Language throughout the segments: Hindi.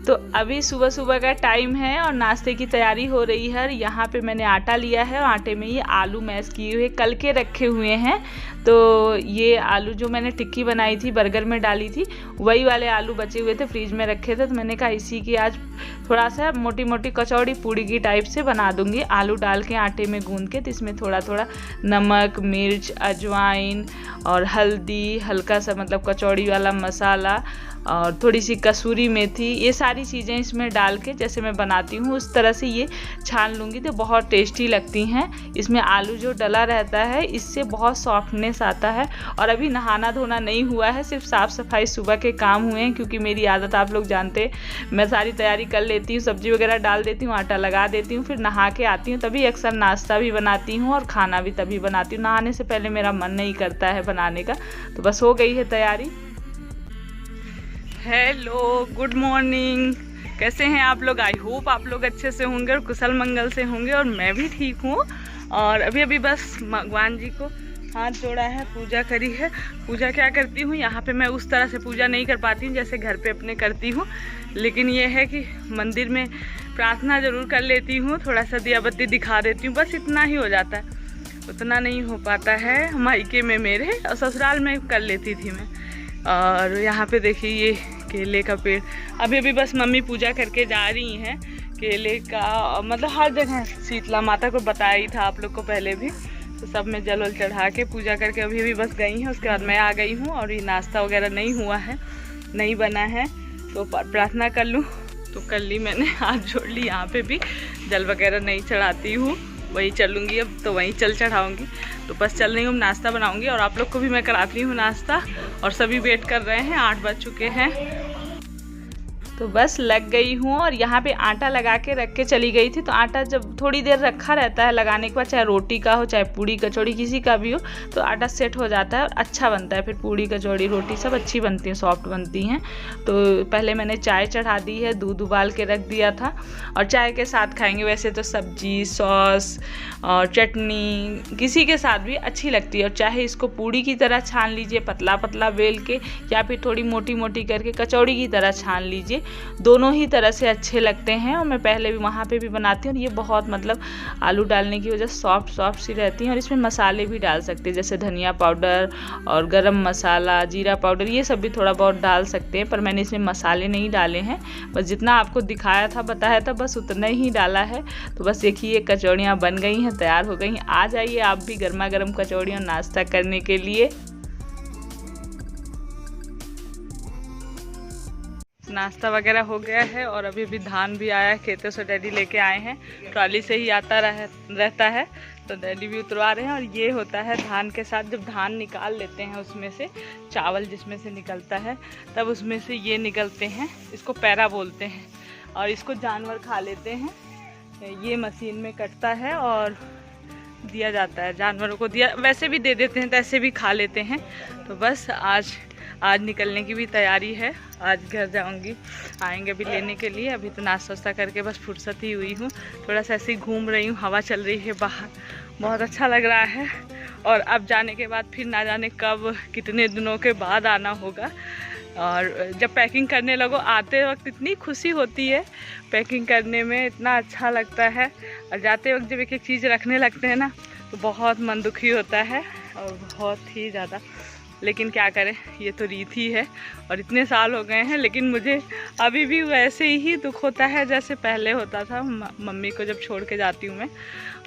तो अभी सुबह सुबह का टाइम है और नाश्ते की तैयारी हो रही है। यहाँ पे मैंने आटा लिया है और आटे में ये आलू मैश किए हुए कल के रखे हुए हैं। तो ये आलू जो मैंने टिक्की बनाई थी, बर्गर में डाली थी, वही वाले आलू बचे हुए थे, फ्रिज में रखे थे। तो मैंने कहा इसी की आज थोड़ा सा मोटी मोटी कचौड़ी पूड़ी की टाइप से बना दूंगी, आलू डाल के आटे में गूंद के। तो इसमें थोड़ा थोड़ा नमक, मिर्च, अजवाइन और हल्दी, हल्का सा मतलब कचौड़ी वाला मसाला और थोड़ी सी कसूरी मेथी, ये सारी चीज़ें इसमें डाल के जैसे मैं बनाती हूँ उस तरह से ये छान लूँगी तो बहुत टेस्टी लगती हैं। इसमें आलू जो डला रहता है इससे बहुत सॉफ्टनेस आता है। और अभी नहाना धोना नहीं हुआ है, सिर्फ साफ़ सफाई सुबह के काम हुए हैं, क्योंकि मेरी आदत आप लोग जानते हैं, मैं सारी तैयारी कर लेती हूँ, सब्जी वगैरह डाल देती हूँ, आटा लगा देती हूँ, फिर नहा के आती हूँ, तभी अक्सर नाश्ता भी बनाती हूँ और खाना भी तभी बनाती हूँ। नहाने से पहले मेरा मन नहीं करता है बनाने का। तो बस हो गई है तैयारी। हेलो, गुड मॉर्निंग, कैसे हैं आप लोग? आई होप आप लोग अच्छे से होंगे और कुशल मंगल से होंगे, और मैं भी ठीक हूँ। और अभी बस भगवान जी को हाथ जोड़ा है, पूजा करी है। पूजा क्या करती हूँ, यहाँ पे मैं उस तरह से पूजा नहीं कर पाती हूँ जैसे घर पे अपने करती हूँ, लेकिन ये है कि मंदिर में प्रार्थना ज़रूर कर लेती हूँ, थोड़ा सा दिया बत्ती दिखा देती हूँ, बस इतना ही हो जाता है। उतना नहीं हो पाता है मायके में मेरे, और ससुराल में कर लेती थी मैं। और यहाँ पे देखिए ये केले का पेड़, अभी बस मम्मी पूजा करके जा रही हैं केले का, मतलब हर जगह शीतला माता को बताया ही था आप लोग को पहले भी। तो सब में जल वल चढ़ा के पूजा करके अभी बस गई हैं। उसके बाद मैं आ गई हूँ और ये नाश्ता वगैरह नहीं हुआ है, नहीं बना है, तो प्रार्थना कर लूँ। तो कर ली मैंने, हाथ जोड़ ली। यहाँ पे भी जल वगैरह नहीं चढ़ाती हूँ, वहीं चलूँगी अब, तो वहीं चल चढ़ाऊँगी। तो बस चल रही हूँ, नाश्ता बनाऊँगी और आप लोग को भी मैं कराती हूँ नाश्ता। और सभी वेट कर रहे हैं, 8 बज चुके हैं। तो बस लग गई हूँ और यहाँ पे आटा लगा के रख के चली गई थी। तो आटा जब थोड़ी देर रखा रहता है लगाने के बाद, चाहे रोटी का हो चाहे पूड़ी कचौड़ी किसी का भी हो, तो आटा सेट हो जाता है और अच्छा बनता है। फिर पूड़ी कचौड़ी रोटी सब अच्छी बनती हैं, सॉफ्ट बनती हैं। तो पहले मैंने चाय चढ़ा दी है, दूध उबाल के रख दिया था, और चाय के साथ खाएंगे। वैसे तो सब्जी, सॉस और चटनी किसी के साथ भी अच्छी लगती है। और चाहे इसको पूड़ी की तरह छान लीजिए, पतला पतला बेल के, या फिर थोड़ी मोटी मोटी करके कचौड़ी की तरह छान लीजिए, दोनों ही तरह से अच्छे लगते हैं। और मैं पहले भी वहाँ पे भी बनाती हूँ। और ये बहुत मतलब आलू डालने की वजह सॉफ्ट सॉफ्ट सी रहती हैं। और इसमें मसाले भी डाल सकते हैं, जैसे धनिया पाउडर और गरम मसाला, जीरा पाउडर, ये सब भी थोड़ा बहुत डाल सकते हैं, पर मैंने इसमें मसाले नहीं डाले हैं। बस जितना आपको दिखाया था, बताया था, बस उतना ही डाला है। तो बस देखिए कचौड़ियाँ बन गई हैं, तैयार हो गई हैं। आ जाइए आप भी गर्मा गर्म कचौड़ियाँ नाश्ता करने के लिए। नाश्ता वगैरह हो गया है और अभी धान भी आया है, खेतों से डैडी लेके आए हैं, ट्रॉली से ही आता रहता है, तो डैडी भी उतरवा रहे हैं। और ये होता है धान के साथ, जब धान निकाल लेते हैं उसमें से चावल जिसमें से निकलता है, तब उसमें से ये निकलते हैं, इसको पैरा बोलते हैं, और इसको जानवर खा लेते हैं। ये मशीन में कटता है और दिया जाता है जानवरों को, दिया वैसे भी दे देते हैं, तो ऐसे भी खा लेते हैं। तो बस आज निकलने की भी तैयारी है, आज घर जाऊंगी, आएंगे अभी लेने के लिए। अभी तो नाश्ता वास्ता करके बस फुर्सत ही हुई हूँ, थोड़ा सा ऐसे ही घूम रही हूँ, हवा चल रही है बाहर, बहुत अच्छा लग रहा है। और अब जाने के बाद फिर ना जाने कब, कितने दिनों के बाद आना होगा। और जब पैकिंग करने लगो, आते वक्त इतनी खुशी होती है, पैकिंग करने में इतना अच्छा लगता है, और जाते वक्त जब एक एक चीज़ रखने लगते हैं ना, तो बहुत मन दुखी होता है, और बहुत ही ज़्यादा। लेकिन क्या करें, ये तो रीत ही है, और इतने साल हो गए हैं, लेकिन मुझे अभी भी वैसे ही दुख होता है जैसे पहले होता था, मम्मी को जब छोड़ के जाती हूँ मैं,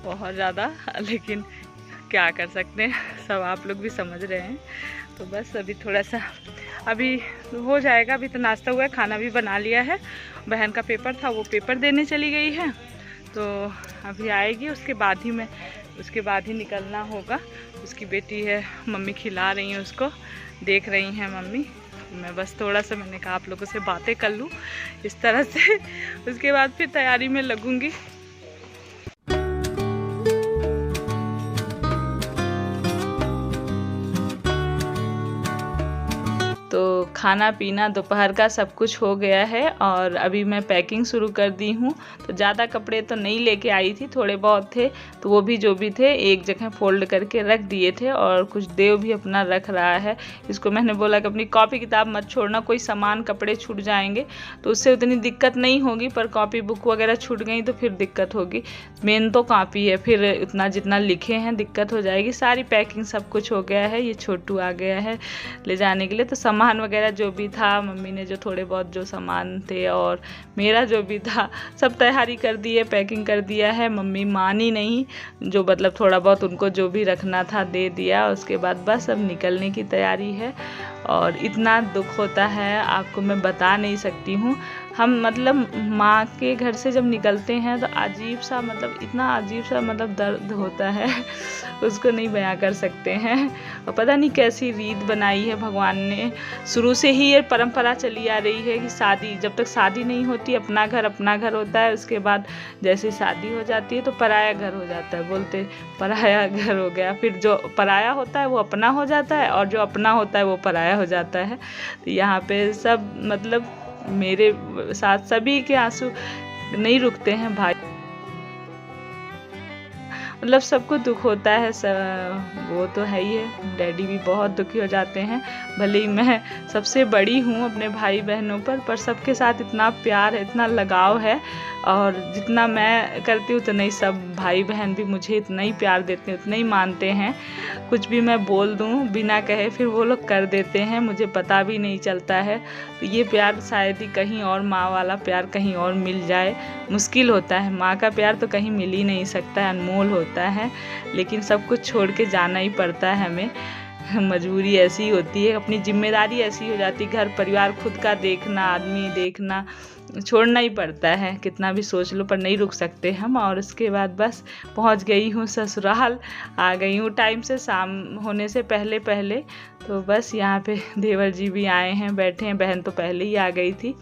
बहुत ज़्यादा। लेकिन क्या कर सकते हैं, सब आप लोग भी समझ रहे हैं। तो बस अभी थोड़ा सा अभी हो जाएगा। अभी तो नाश्ता हुआ है, खाना भी बना लिया है। बहन का पेपर था, वो पेपर देने चली गई है, तो अभी आएगी, उसके बाद ही निकलना होगा। उसकी बेटी है, मम्मी खिला रही हैं उसको, देख रही हैं मम्मी। मैं बस थोड़ा सा, मैंने कहा आप लोगों से बातें कर लूँ इस तरह से, उसके बाद फिर तैयारी में लगूंगी। तो खाना पीना दोपहर का सब कुछ हो गया है और अभी मैं पैकिंग शुरू कर दी हूँ। तो ज़्यादा कपड़े तो नहीं लेके आई थी, थोड़े बहुत थे, तो वो भी जो भी थे एक जगह फोल्ड करके रख दिए थे। और कुछ देव भी अपना रख रहा है। इसको मैंने बोला कि अपनी कॉपी किताब मत छोड़ना, कोई सामान कपड़े छूट जाएंगे तो उससे उतनी दिक्कत नहीं होगी, पर कॉपी बुक वगैरह छूट गई तो फिर दिक्कत होगी। मेन तो कॉपी है, फिर उतना जितना लिखे हैं दिक्कत हो जाएगी। सारी पैकिंग सब कुछ हो गया है। ये छोटू आ गया है ले जाने के लिए। तो सामान वगैरह जो भी था, मम्मी ने जो थोड़े बहुत जो सामान थे और मेरा जो भी था सब तैयारी कर दी है, पैकिंग कर दिया है। मम्मी मानी नहीं, जो मतलब थोड़ा बहुत उनको जो भी रखना था दे दिया। उसके बाद बस अब निकलने की तैयारी है। और इतना दुख होता है आपको मैं बता नहीं सकती हूँ। हम मतलब माँ के घर से जब निकलते हैं तो अजीब सा मतलब इतना अजीब सा मतलब दर्द होता है, उसको नहीं बयां कर सकते हैं। और पता नहीं कैसी रीत बनाई है भगवान ने। शुरू से ही ये परंपरा चली आ रही है कि शादी जब तक शादी नहीं होती अपना घर होता है। उसके बाद जैसे शादी हो जाती है तो पराया घर हो जाता है, बोलते पराया घर हो गया। फिर जो पराया होता है वो अपना हो जाता है और जो अपना होता है वो पराया हो जाता है। तो यहाँ पे सब मतलब मेरे साथ सभी के आंसू नहीं रुकते हैं भाई, मतलब सबको दुख होता है। वो तो है ही है। डैडी भी बहुत दुखी हो जाते हैं। भले ही मैं सबसे बड़ी हूँ अपने भाई बहनों पर सबके साथ इतना प्यार है, इतना लगाव है। और जितना मैं करती हूँ उतना ही सब भाई बहन भी मुझे इतना ही प्यार देते हैं, उतना ही मानते हैं। कुछ भी मैं बोल दूँ बिना कहे फिर वो लोग कर देते हैं, मुझे पता भी नहीं चलता है। तो ये प्यार शायद ही कहीं और, माँ वाला प्यार कहीं और मिल जाए, मुश्किल होता है। माँ का प्यार तो कहीं मिल ही नहीं सकता है, अनमोल होता है। लेकिन सब कुछ छोड़ के जाना ही पड़ता है हमें, मजबूरी ऐसी होती है, अपनी जिम्मेदारी ऐसी हो जाती है। घर परिवार खुद का देखना, आदमी देखना, छोड़ना ही पड़ता है। कितना भी सोच लो पर नहीं रुक सकते हम। और उसके बाद बस पहुंच गई हूँ ससुराल, आ गई हूँ टाइम से, शाम होने से पहले पहले। तो बस यहाँ पे देवर जी भी आए हैं, बैठे हैं। बहन तो पहले ही आ गई थी।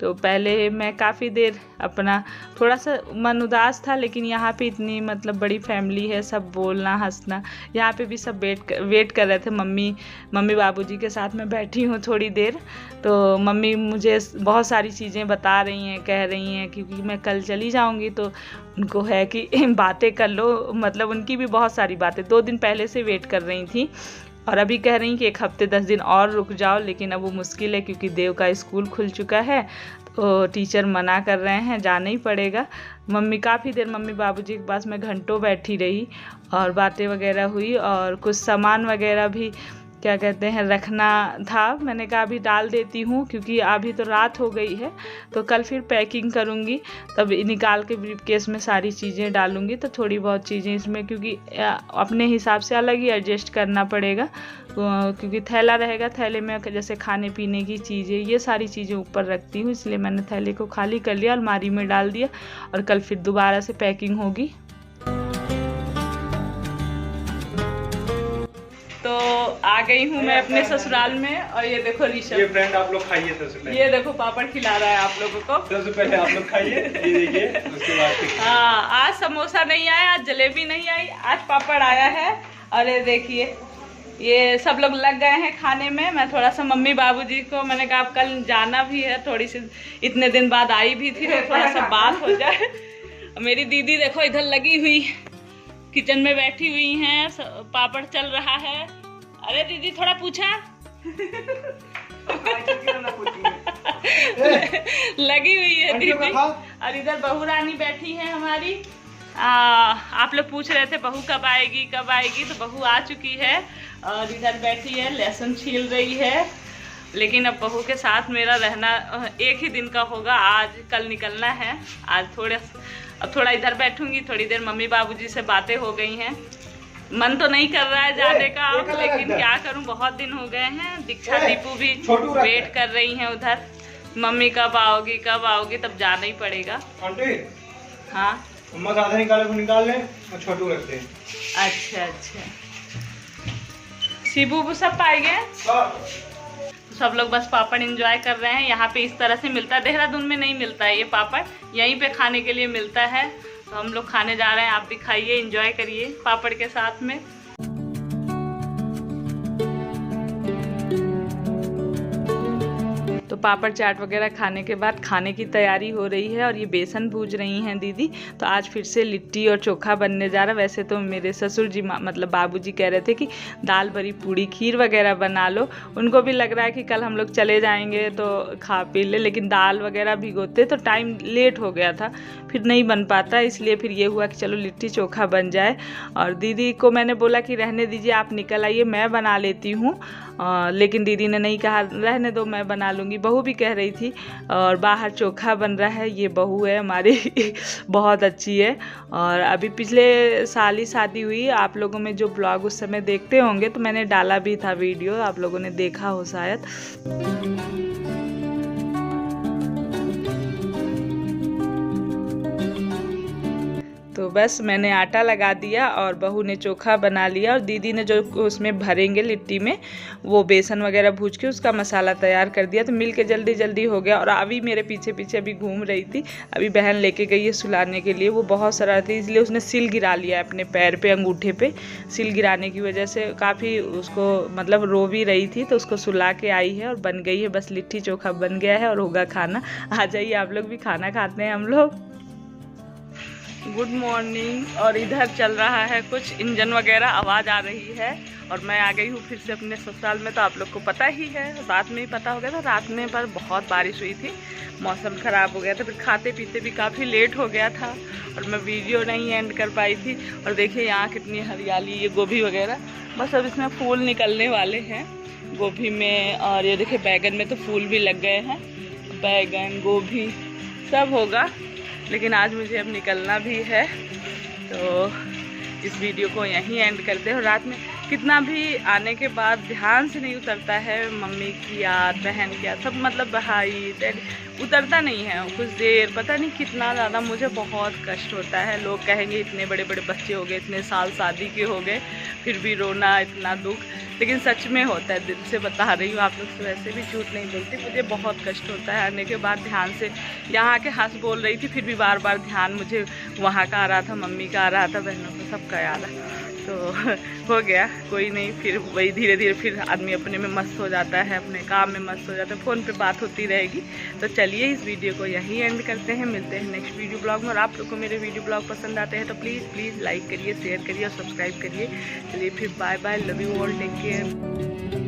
तो पहले मैं काफ़ी देर अपना थोड़ा सा मन उदास था, लेकिन यहाँ पे इतनी मतलब बड़ी फैमिली है, सब बोलना हंसना। यहाँ पे भी सब वेट कर रहे थे। मम्मी बाबूजी के साथ मैं बैठी हूँ थोड़ी देर। तो मम्मी मुझे बहुत सारी चीज़ें बता रही हैं, कह रही हैं, क्योंकि मैं कल चली जाऊँगी तो उनको है कि बातें कर लो। मतलब उनकी भी बहुत सारी बातें 2 दिन पहले से वेट कर रही थी। और अभी कह रही कि 1 हफ्ते 10 दिन और रुक जाओ, लेकिन अब वो मुश्किल है क्योंकि देव का स्कूल खुल चुका है। तो टीचर मना कर रहे हैं, जाना ही पड़ेगा। मम्मी काफ़ी देर मम्मी बाबूजी के पास मैं घंटों बैठी रही और बातें वगैरह हुई। और कुछ सामान वगैरह भी क्या कहते हैं रखना था, मैंने कहा अभी डाल देती हूँ क्योंकि अभी तो रात हो गई है। तो कल फिर पैकिंग करूँगी, तब निकाल के ब्रीफकेस में सारी चीज़ें डालूँगी। तो थोड़ी बहुत चीज़ें इसमें क्योंकि अपने हिसाब से अलग ही एडजस्ट करना पड़ेगा, क्योंकि थैला रहेगा, थैले में जैसे खाने पीने की चीज़ें ये सारी चीज़ें ऊपर रखती हूँ। इसलिए मैंने थैले को खाली कर लिया, अलमारी में डाल दिया और कल फिर दोबारा से पैकिंग होगी। तो आ गई हूँ मैं अपने ससुराल में। और ये देखो ऋषभ, ये फ्रेंड आप लोग खाइए सबसे पहले। ये देखो पापड़ खिला रहा है आप लोगों को। सबसे पहले आप लोग खाइए, ये देखिए, उसके बाद हाँ, आज समोसा नहीं आया, आज जलेबी नहीं आई, आज पापड़ आया है। और ये देखिए ये सब लोग लग गए हैं खाने में। मैं थोड़ा सा मम्मी बाबूजी को मैंने कहा आप कल जाना भी है, थोड़ी सी इतने दिन बाद आई भी थी तो थोड़ा सा बात हो जाए। मेरी दीदी देखो इधर लगी हुई किचन में बैठी हुई हैं, पापड़ चल रहा है। अरे दीदी थोड़ा पूछा लगी हुई है दीदी। और इधर बहू रानी बैठी है हमारी। आप लोग पूछ रहे थे बहू कब आएगी कब आएगी, तो बहू आ चुकी है और इधर बैठी है, लहसुन छील रही है। लेकिन अब बहू के साथ मेरा रहना 1 ही दिन का होगा, आज कल निकलना है। आज अब थोड़ा इधर बैठूंगी, थोड़ी देर मम्मी बाबूजी से बातें हो गई हैं। मन तो नहीं कर रहा है जाने का, लेकिन क्या करूं, बहुत दिन हो गए हैं। दीक्षा दीपू भी वेट कर रही हैं उधर, मम्मी कब आओगी तब जाना ही पड़ेगा। हाँ मम्मा आधा निकाल लें और छोटू रखते हैं। अच्छा, शिबू सब पाए गए, सब लोग बस पापड़ एंजॉय कर रहे हैं। यहाँ पे इस तरह से मिलता है, देहरादून में नहीं मिलता है ये पापड़, यहीं पे खाने के लिए मिलता है। तो हम लोग खाने जा रहे हैं, आप भी खाइए, एंजॉय करिए पापड़ के साथ में। पापड़ चाट वगैरह खाने के बाद खाने की तैयारी हो रही है और ये बेसन भूज रही हैं दीदी। तो आज फिर से लिट्टी और चोखा बनने जा रहा है। वैसे तो मेरे ससुर जी मतलब बाबूजी कह रहे थे कि दाल बड़ी पूड़ी खीर वगैरह बना लो। उनको भी लग रहा है कि कल हम लोग चले जाएंगे तो खा पी ले, लेकिन दाल वगैरह भिगोते तो टाइम लेट हो गया था, फिर नहीं बन पाता। इसलिए फिर ये हुआ कि चलो लिट्टी चोखा बन जाए। और दीदी को मैंने बोला कि रहने दीजिए, आप निकल आइए, मैं बना लेती हूँ। लेकिन दीदी ने नहीं कहा, रहने दो मैं बना लूँगी। बहू भी कह रही थी। और बाहर चोखा बन रहा है। ये बहू है हमारी बहुत अच्छी है। और अभी पिछले साल ही शादी हुई। आप लोगों में जो ब्लॉग उस समय देखते होंगे तो मैंने डाला भी था वीडियो, आप लोगों ने देखा हो शायद। तो बस मैंने आटा लगा दिया और बहू ने चोखा बना लिया। और दीदी ने जो उसमें भरेंगे लिट्टी में, वो बेसन वगैरह भूज के उसका मसाला तैयार कर दिया। तो मिल के जल्दी जल्दी हो गया। और अभी मेरे पीछे पीछे अभी घूम रही थी। अभी बहन लेके गई है सुलाने के लिए। वो बहुत शरारती, इसलिए उसने सिल गिरा लिया अपने पैर पे, अंगूठे पे। सिल गिराने की वजह से काफ़ी उसको मतलब रो भी रही थी। तो उसको सुला के आई है और बन गई है। बस लिट्टी चोखा बन गया है और होगा खाना। आ जाइए आप लोग भी, खाना खाते हैं हम लोग। Good morning. और इधर चल रहा है कुछ इंजन वगैरह, आवाज़ आ रही है। और मैं आ गई हूँ फिर से अपने ससुराल में। तो आप लोग को पता ही है, रात में ही पता हो गया था। रात में पर बहुत बारिश हुई थी, मौसम ख़राब हो गया था। फिर खाते पीते भी काफ़ी लेट हो गया था और मैं वीडियो नहीं एंड कर पाई थी। और देखिए यहाँ कितनी हरियाली, ये गोभी वगैरह, बस अब इसमें फूल निकलने वाले हैं गोभी में। और ये देखिए बैगन में तो फूल भी लग गए हैं। बैगन, गोभी सब होगा, लेकिन आज मुझे अब निकलना भी है। तो इस वीडियो को यहीं एंड करते हैं। और रात में कितना भी आने के बाद ध्यान से नहीं उतरता है मम्मी की याद, बहन की याद, सब मतलब भाई डैडी, उतरता नहीं है कुछ देर। पता नहीं कितना ज़्यादा मुझे बहुत कष्ट होता है। लोग कहेंगे इतने बड़े बड़े बच्चे हो गए, इतने साल शादी के हो गए, फिर भी रोना, इतना दुख। लेकिन सच में होता है, दिल से बता रही हूँ। आप लोग से वैसे भी झूठ नहीं बोलती। मुझे बहुत कष्ट होता है आने के बाद ध्यान से। यहाँ के हंस बोल रही थी, फिर भी बार बार ध्यान मुझे वहाँ का आ रहा था, मम्मी का आ रहा था, बहनों का, सबका याद है। तो हो गया, कोई नहीं। फिर वही धीरे धीरे फिर आदमी अपने में मस्त हो जाता है, अपने काम में मस्त हो जाता है। फ़ोन पे बात होती रहेगी। तो चलिए इस वीडियो को यहीं एंड करते हैं। मिलते हैं नेक्स्ट वीडियो ब्लॉग में। और आप लोग को मेरे वीडियो ब्लॉग पसंद आते हैं तो प्लीज़ लाइक करिए, शेयर करिए और सब्सक्राइब करिए। चलिए फिर bye bye, love you all, take care.